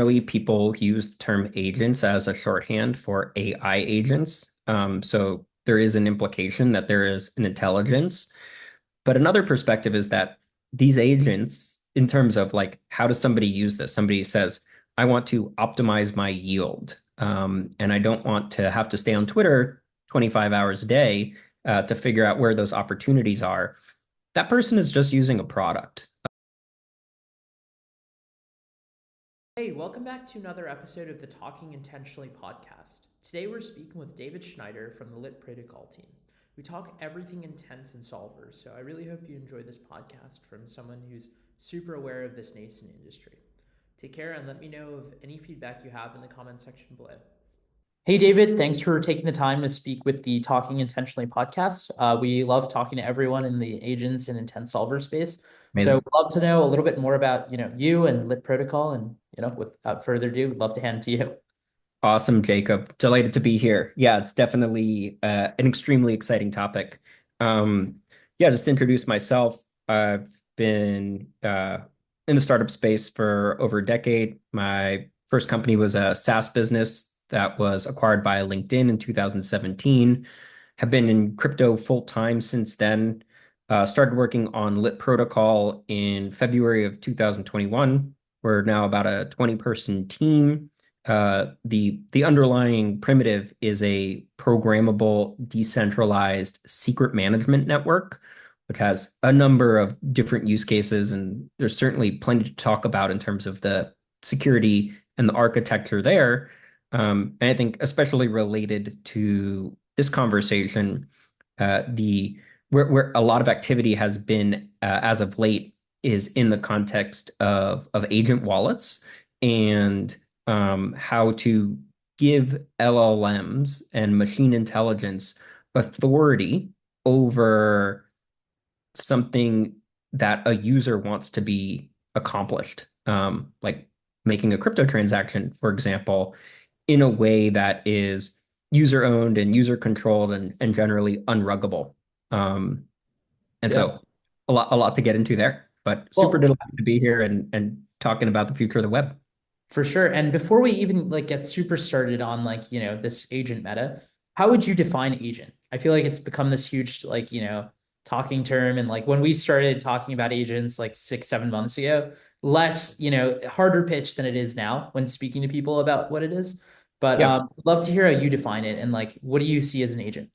Really, people use the term agents as a shorthand for AI agents. So there is an implication that there is an intelligence. But another perspective is that these agents, in terms of like, how does somebody use this? Somebody says, I want to optimize my yield, and I don't want to have to stay on Twitter 25 hours a day to figure out where those opportunities are. That person is just using a product. Hey, welcome back to another episode of the Talking Intentionally podcast. Today we're speaking with David Schneider from the Lit Protocol team. We talk everything intense and solvers, so I really hope you enjoy this podcast from someone who's super aware of this nascent industry. Take care and let me know of any feedback you have in the comment section below. Hey, David, thanks for taking the time to speak with the Talking Intentionally podcast. We love talking to everyone in the agents and intent solver space. So Amazing. we'd love to know a little bit more about, you and Lit Protocol. And, without further ado, we'd love to hand it to you. Awesome, Jacob. Delighted to be here. Yeah, it's definitely an extremely exciting topic. Um, yeah, just to introduce myself. I've been in the startup space for over a decade. My first company was a SaaS business that was acquired by LinkedIn in 2017. Have been in crypto full time since then. Started working on Lit Protocol in February of 2021. We're now about a 20-person team. The underlying primitive is a programmable, decentralized secret management network, which has a number of different use cases, and there's certainly plenty to talk about in terms of the security and the architecture there. And I think especially related to this conversation, the where a lot of activity has been as of late is in the context of agent wallets and how to give LLMs and machine intelligence authority over something that a user wants to be accomplished, like making a crypto transaction, for example, in a way that is user owned and user controlled and generally unruggable. Um, and Yeah. so a lot to get into there, but super Well, delighted to be here and talking about the future of the web. for sure. And before we even get super started on this agent meta, how would you define agent? I feel like it's become this huge talking term. And like when we started talking about agents like 6, 7 months ago, less, harder pitch than it is now when speaking to people about what it is. But Yeah. love to hear how you define it and like what do you see as an agent?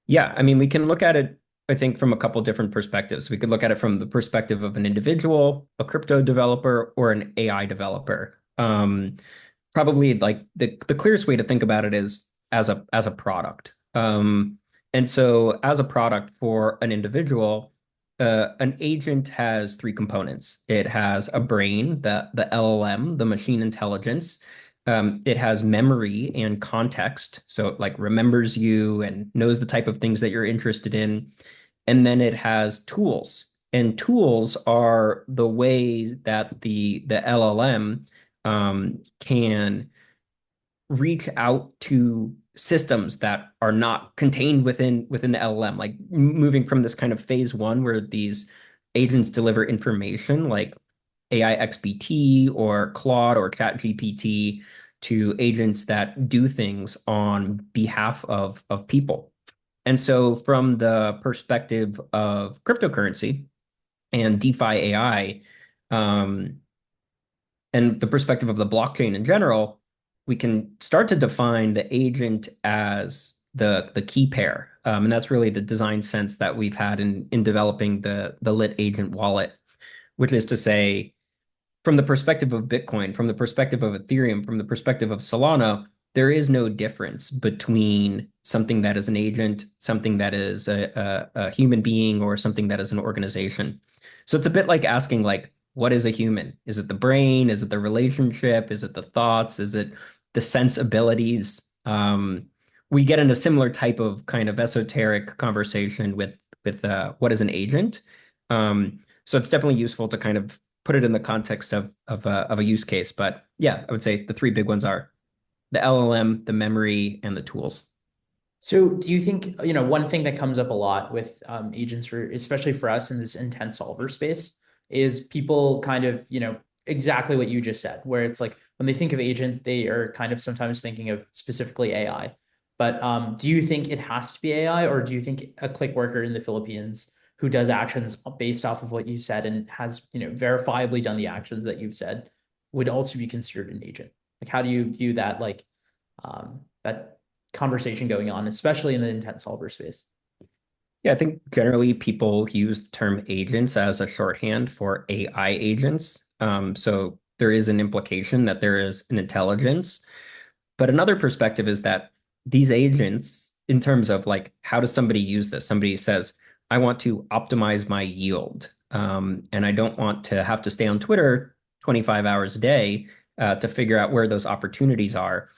Yeah, I mean, we can look at it, I think, from a couple different perspectives. We could look at it from the perspective of an individual, a crypto developer, or an AI developer. Probably like the clearest way to think about it is as a product. And so as a product for an individual, an agent has three components. It has a brain, the LLM, the machine intelligence. It has memory and context, so it like remembers you and knows the type of things that you're interested in. And then it has tools. And tools are the ways that the LLM can reach out to systems that are not contained within the LLM, like moving from this kind of phase one where these agents deliver information like AI XBT or Claude or ChatGPT to agents that do things on behalf of people. And so from the perspective of cryptocurrency and DeFi AI, um, and the perspective of the blockchain in general, we can start to define the agent as the key pair. And that's really the design sense that we've had in developing the lit agent wallet, which is to say, from the perspective of Bitcoin, from the perspective of Ethereum, from the perspective of Solana, there is no difference between something that is an agent, something that is a human being, or something that is an organization. So it's a bit like asking, like, what is a human? Is it the brain? Is it the relationship? Is it the thoughts? Is it the sensibilities? We get in a similar type of kind of esoteric conversation with what is an agent. So it's definitely useful to kind of put it in the context of a use case. But yeah, I would say the three big ones are the LLM, the memory, and the tools. So do you think, one thing that comes up a lot with agents, for, especially for us in this intent solver space, is people kind of, exactly what you just said, where it's like, when they think of agent, they are kind of sometimes thinking of specifically AI. But do you think it has to be AI, or do you think a click worker in the Philippines who does actions based off of what you said and has, verifiably done the actions that you've said would also be considered an agent? Like, how do you view that, that conversation going on, especially in the intent solver space? Yeah, I think generally people use the term agents as a shorthand for AI agents. So there is an implication that there is an intelligence. But another perspective is that these agents, in terms of like, how does somebody use this? Somebody says, I want to optimize my yield, and I don't want to have to stay on Twitter 25 hours a day to figure out where those opportunities are.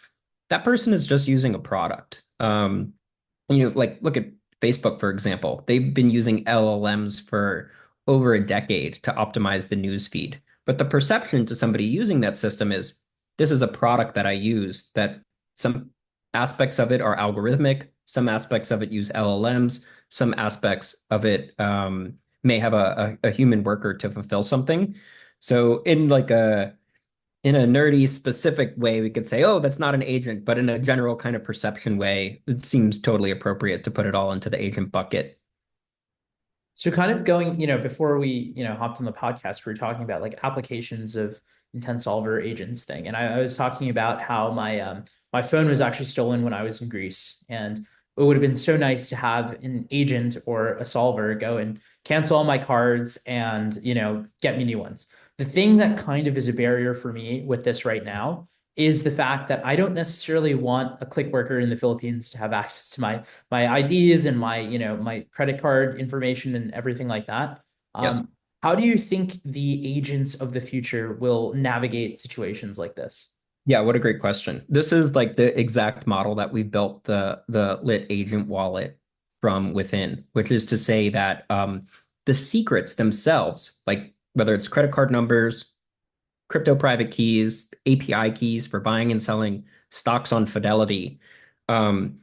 That person is just using a product. Like look at Facebook, for example. They've been using LLMs for over a decade to optimize the news feed. But the perception to somebody using that system is this is a product that I use that some aspects of it are algorithmic, some aspects of it use LLMs, some aspects of it may have a human worker to fulfill something. So in a nerdy specific way, we could say, oh, that's not an agent, but in a general kind of perception way, it seems totally appropriate to put it all into the agent bucket. So kind of going, before we, hopped on the podcast, we were talking about like applications of intent solver agents thing. And I was talking about how my phone was actually stolen when I was in Greece. And it would have been so nice to have an agent or a solver go and cancel all my cards and, get me new ones. The thing that kind of is a barrier for me with this right now is the fact that I don't necessarily want a click worker in the Philippines to have access to my IDs and my credit card information and everything like that. Yes. How do you think the agents of the future will navigate situations like this? Yeah, what a great question. This is like the exact model that we built the lit agent wallet from within, which is to say that the secrets themselves, like whether it's credit card numbers, crypto private keys, API keys for buying and selling stocks on Fidelity, um,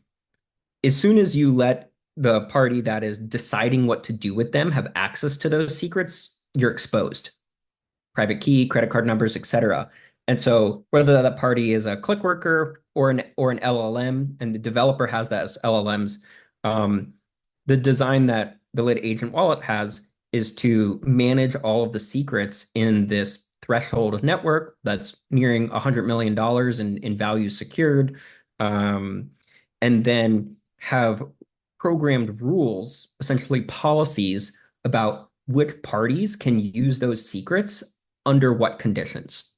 as soon as you let the party that is deciding what to do with them have access to those secrets, you're exposed. Private key, credit card numbers, etc. And so whether that party is a click worker or an LLM, and the developer has that as LLMs, um, the design that the lit agent wallet has is to manage all of the secrets in this threshold network that's nearing $100 million in value secured, um, and then have programmed rules, essentially policies about which parties can use those secrets under what conditions.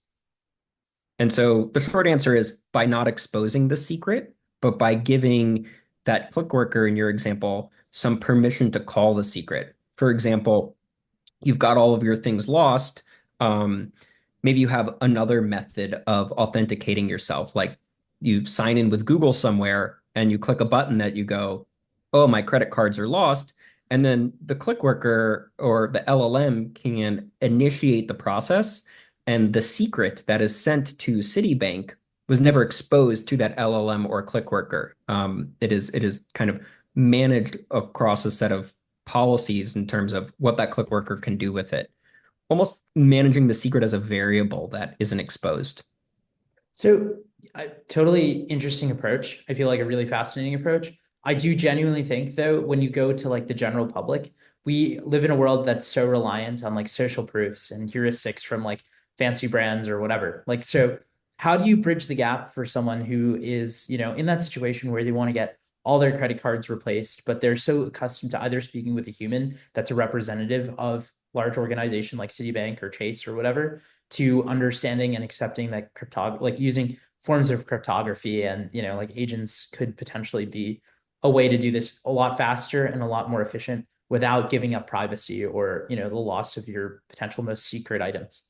And so the short answer is by not exposing the secret, but by giving that click worker in your example some permission to call the secret. For example, you've got all of your things lost. Um, Maybe you have another method of authenticating yourself, like you sign in with Google somewhere and you click a button that you go, oh, my credit cards are lost. And then the click worker or the LLM can initiate the process. And the secret that is sent to Citibank was never exposed to that LLM or click worker. It is kind of managed across a set of policies in terms of what that click worker can do with it, almost managing the secret as a variable that isn't exposed. So, totally interesting approach. I feel like a really fascinating approach. I do genuinely think, though, when you go to like the general public, we live in a world that's so reliant on like social proofs and heuristics from like fancy brands or whatever. Like, so how do you bridge the gap for someone who is, in that situation where they want to get all their credit cards replaced, but they're so accustomed to either speaking with a human that's a representative of large organization like Citibank or Chase or whatever, to understanding and accepting that cryptography, like using forms of cryptography and, like agents could potentially be a way to do this a lot faster and a lot more efficient without giving up privacy or, the loss of your potential most secret items.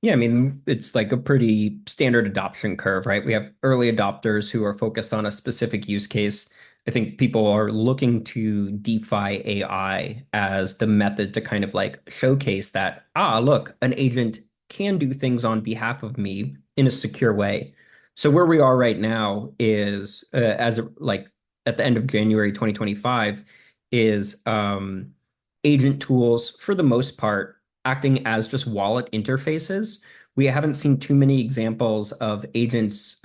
Yeah, I mean, it's like a pretty standard adoption curve, right? We have early adopters who are focused on a specific use case. I think people are looking to DeFi AI as the method to kind of like showcase that, look, an agent can do things on behalf of me in a secure way. So where we are right now is like at the end of January 2025 is agent tools for the most part acting as just wallet interfaces we haven't seen too many examples of agents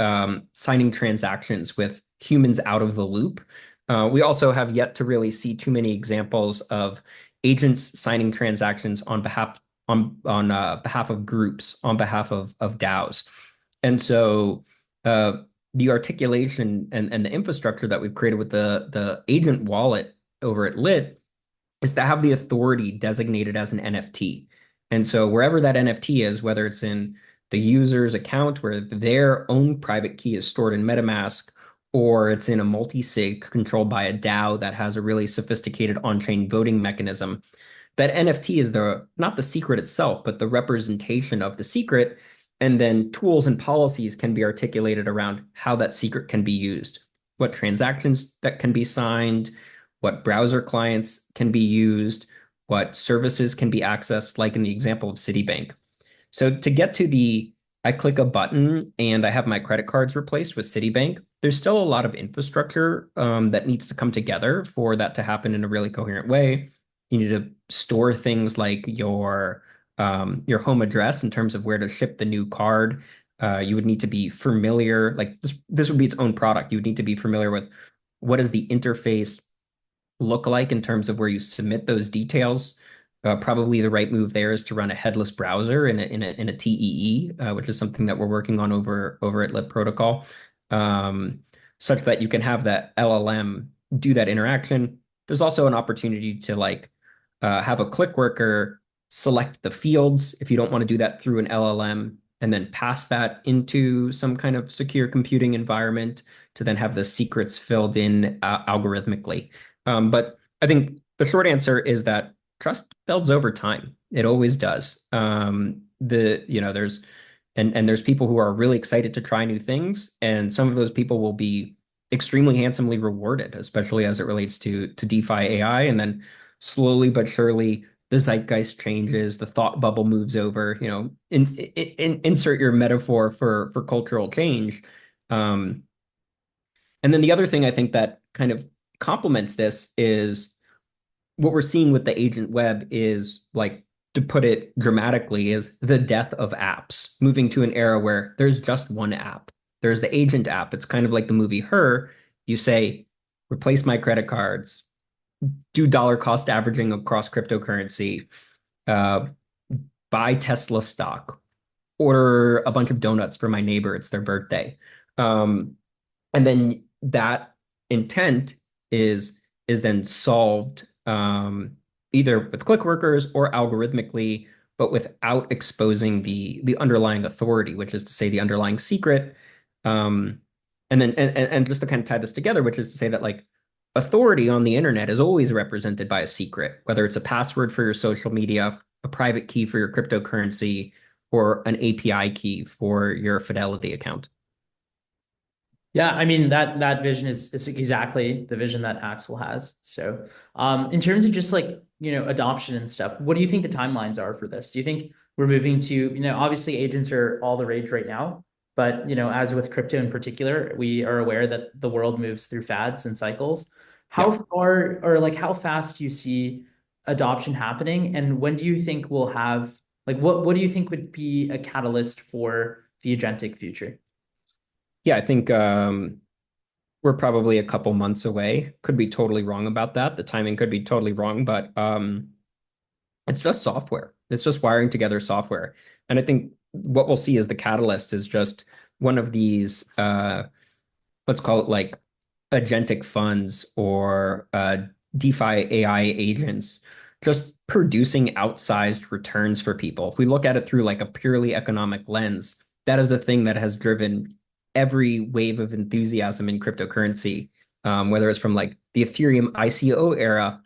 signing transactions with humans out of the loop. We also have yet to really see too many examples of agents signing transactions on behalf of groups, on behalf of DAOs. And so the articulation and the infrastructure that we've created with the agent wallet over at Lit is to have the authority designated as an NFT. And so wherever that NFT is, whether it's in the user's account where their own private key is stored in MetaMask, or it's in a multi-sig controlled by a DAO that has a really sophisticated on-chain voting mechanism, that NFT is the not the secret itself, but the representation of the secret. And then tools and policies can be articulated around how that secret can be used, what transactions that can be signed, what browser clients can be used, what services can be accessed, like in the example of Citibank. So to get to I click a button and I have my credit cards replaced with Citibank. There's still a lot of infrastructure that needs to come together for that to happen in a really coherent way. You need to store things like your home address in terms of where to ship the new card. You would need to be familiar, like this would be its own product. You would need to be familiar with what is the interface look like in terms of where you submit those details. Probably the right move there is to run a headless browser in a TEE, which is something that we're working on over at Lit Protocol, um, such that you can have that LLM do that interaction. There's also an opportunity to have a click worker select the fields if you don't want to do that through an LLM, and then pass that into some kind of secure computing environment to then have the secrets filled in algorithmically. But I think the short answer is that trust builds over time. It always does. There's people who are really excited to try new things, and some of those people will be extremely handsomely rewarded, especially as it relates to DeFi AI. And then slowly but surely, the zeitgeist changes, the thought bubble moves over. Insert your metaphor for cultural change. Um, and then the other thing I think that kind of complements this is what we're seeing with the agent web is, like, to put it dramatically, is the death of apps, moving to an era where there's just one app. There's the agent app. It's kind of like the movie Her. You say, replace my credit cards, do dollar cost averaging across cryptocurrency, uh, buy Tesla stock, order a bunch of donuts for my neighbor. It's their birthday. Um, and then that intent is then solved either with click workers or algorithmically, but without exposing the underlying authority, which is to say the underlying secret. Um, and just to kind of tie this together, which is to say that, like, authority on the internet is always represented by a secret, whether it's a password for your social media, a private key for your cryptocurrency, or an API key for your Fidelity account. Yeah, I mean that vision is exactly the vision that Axel has. So, in terms of just like, adoption and stuff, what do you think the timelines are for this? Do you think we're moving to, obviously agents are all the rage right now, but as with crypto in particular, we are aware that the world moves through fads and cycles. How Yeah. far or like how fast do you see adoption happening, and when do you think we'll have like what do you think would be a catalyst for the agentic future? Yeah, I think we're probably a couple months away. Could be totally wrong about that. The timing could be totally wrong, but it's just software. It's just wiring together software. And I think what we'll see as the catalyst is just one of these, let's call it like agentic funds or DeFi AI agents, just producing outsized returns for people. If we look at it through like a purely economic lens, that is the thing that has driven every wave of enthusiasm in cryptocurrency, whether it's from like the Ethereum ICO era.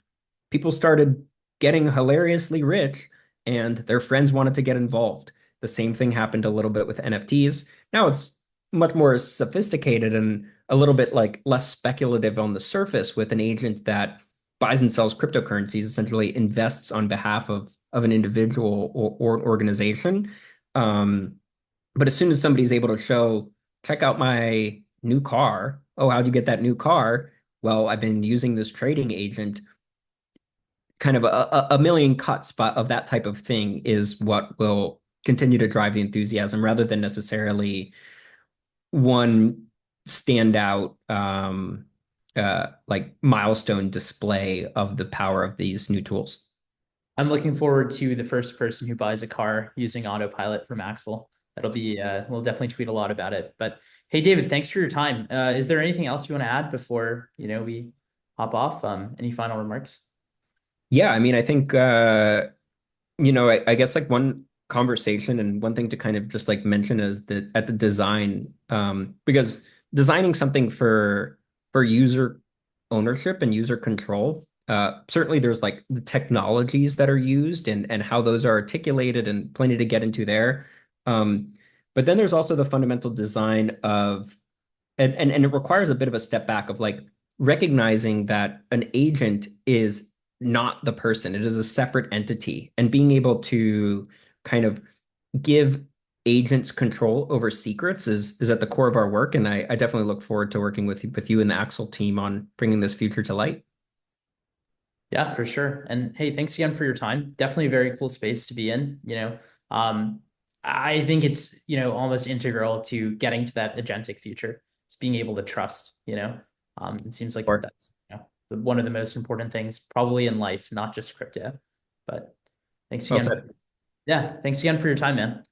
People started getting hilariously rich and their friends wanted to get involved. The same thing happened a little bit with NFTs. Now it's much more sophisticated and a little bit like less speculative on the surface, with an agent that buys and sells cryptocurrencies, essentially invests on behalf of an individual or an organization. Um, but as soon as somebody's able to show, check out my new car. Oh, how'd you get that new car? Well, I've been using this trading agent. Kind of a million cuts of that type of thing is what will continue to drive the enthusiasm rather than necessarily one standout like milestone display of the power of these new tools. I'm looking forward to the first person who buys a car using autopilot from Axel. That'll be, we'll definitely tweet a lot about it. But hey, David, thanks for your time. Is there anything else you want to add before, we hop off? Any final remarks? Yeah, I mean, I think I guess like one conversation and one thing to kind of just like mention is that at the design, because designing something for user ownership and user control, certainly there's like the technologies that are used and how those are articulated and plenty to get into there. Um, but then there's also the fundamental design of and it requires a bit of a step back of like recognizing that an agent is not the person. It is a separate entity, and being able to kind of give agents control over secrets is at the core of our work. And I definitely look forward to working with you and the Axel team on bringing this future to light. Yeah, for sure. And hey, thanks again for your time. Definitely a very cool space to be in. I think it's, almost integral to getting to that agentic future. It's being able to trust, it seems like Or that's, one of the most important things probably in life, not just crypto. But thanks well again. said. Yeah, thanks again for your time, man.